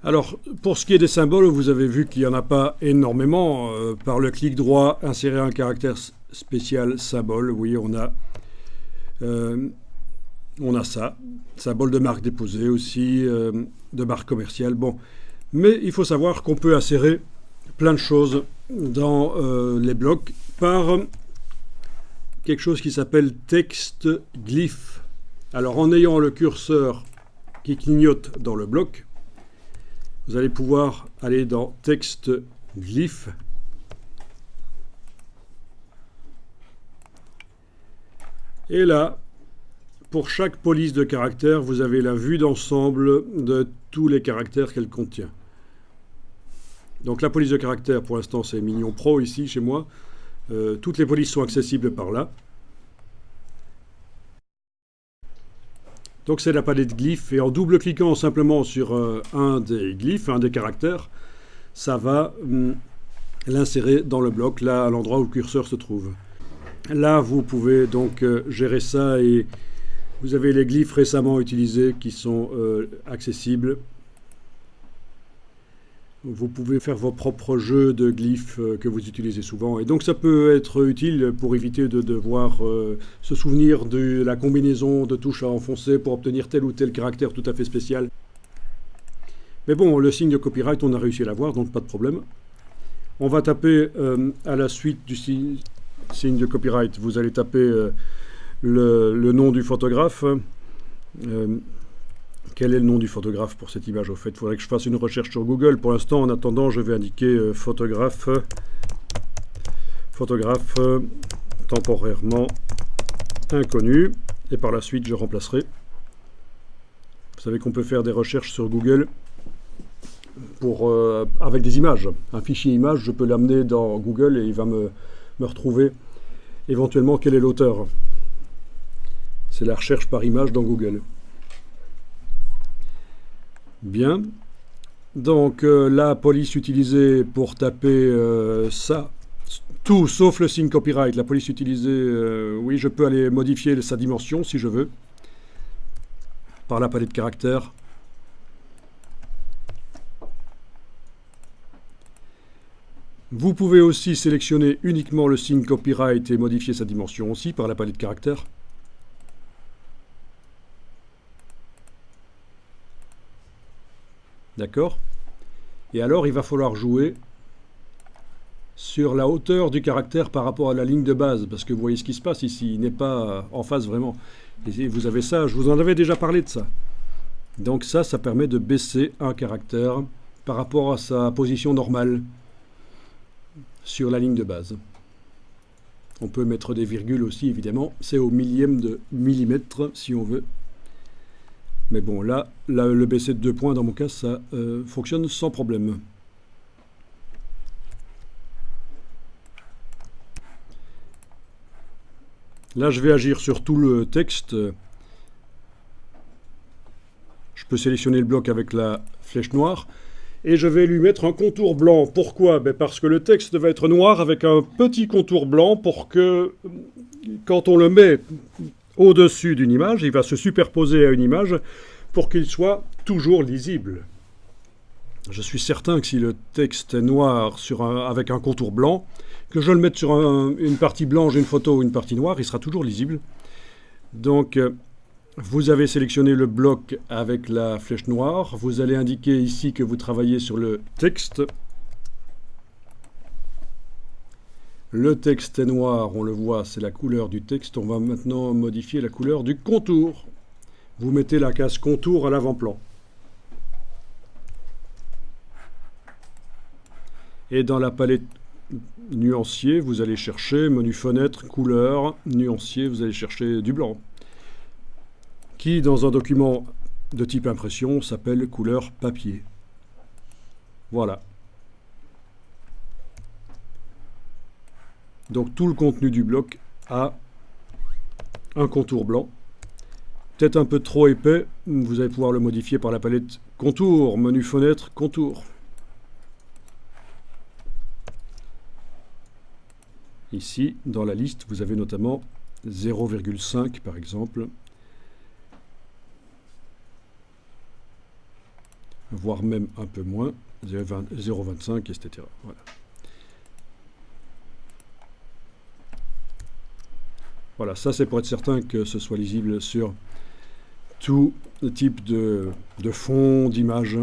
Alors, pour ce qui est des symboles, vous avez vu qu'il n'y en a pas énormément. Par le clic droit, insérer un caractère spécial symbole. Oui, on a ça. Symbole de marque déposée aussi, de marque commerciale. Bon. Mais il faut savoir qu'on peut insérer plein de choses dans les blocs par quelque chose qui s'appelle texte glyphe. Alors, en ayant le curseur qui clignote dans le bloc, vous allez pouvoir aller dans texte glyphe. Et là, pour chaque police de caractères, vous avez la vue d'ensemble de tous les caractères qu'elle contient. Donc la police de caractères, pour l'instant, c'est Minion Pro ici, chez moi. Toutes les polices sont accessibles par là. Donc c'est la palette glyphes, et en double-cliquant simplement sur un des glyphes, un des caractères, ça va l'insérer dans le bloc, là, à l'endroit où le curseur se trouve. Là, vous pouvez donc gérer ça, et vous avez les glyphes récemment utilisés qui sont accessibles. Vous pouvez faire vos propres jeux de glyphes que vous utilisez souvent. Et donc ça peut être utile pour éviter de devoir se souvenir de la combinaison de touches à enfoncer pour obtenir tel ou tel caractère tout à fait spécial. Mais bon, le signe de copyright, on a réussi à l'avoir, donc pas de problème. On va taper à la suite du signe de copyright. Vous allez taper le nom du photographe. Quel est le nom du photographe pour cette image au fait? Il faudrait que je fasse une recherche sur Google. Pour l'instant, en attendant, je vais indiquer photographe temporairement inconnu. Et par la suite, je remplacerai. Vous savez qu'on peut faire des recherches sur Google avec des images. Un fichier image, je peux l'amener dans Google et il va me retrouver éventuellement quel est l'auteur. C'est la recherche par image dans Google. Bien, donc la police utilisée pour taper ça, tout sauf le signe copyright, la police utilisée, oui, je peux aller modifier sa dimension si je veux, par la palette caractères. Vous pouvez aussi sélectionner uniquement le signe copyright et modifier sa dimension aussi par la palette caractères. D'accord? Et alors, il va falloir jouer sur la hauteur du caractère par rapport à la ligne de base, parce que vous voyez ce qui se passe ici, il n'est pas en face vraiment. Et vous avez ça, je vous en avais déjà parlé de ça. Donc ça permet de baisser un caractère par rapport à sa position normale sur la ligne de base. On peut mettre des virgules aussi, évidemment. C'est au millième de millimètre, si on veut. Mais bon, là, le baisser de 2 points, dans mon cas, ça fonctionne sans problème. Là, je vais agir sur tout le texte. Je peux sélectionner le bloc avec la flèche noire. Et je vais lui mettre un contour blanc. Pourquoi? Parce que le texte va être noir avec un petit contour blanc pour que, quand on le met au-dessus d'une image, il va se superposer à une image pour qu'il soit toujours lisible. Je suis certain que si le texte est noir avec un contour blanc, que je le mette sur une partie blanche d'une photo ou une partie noire, il sera toujours lisible. Donc, vous avez sélectionné le bloc avec la flèche noire. Vous allez indiquer ici que vous travaillez sur le texte. Le texte est noir, on le voit, c'est la couleur du texte. On va maintenant modifier la couleur du contour. Vous mettez la case contour à l'avant-plan. Et dans la palette nuancier, vous allez chercher menu fenêtre, couleur, nuancier, vous allez chercher du blanc. Qui, dans un document de type impression, s'appelle couleur papier. Voilà. Donc tout le contenu du bloc a un contour blanc. Peut-être un peu trop épais, vous allez pouvoir le modifier par la palette contour, menu fenêtre, contour. Ici, dans la liste, vous avez notamment 0,5 par exemple. voire même un peu moins, 0,25, etc. Voilà. Voilà, ça c'est pour être certain que ce soit lisible sur tout type de fond, d'image.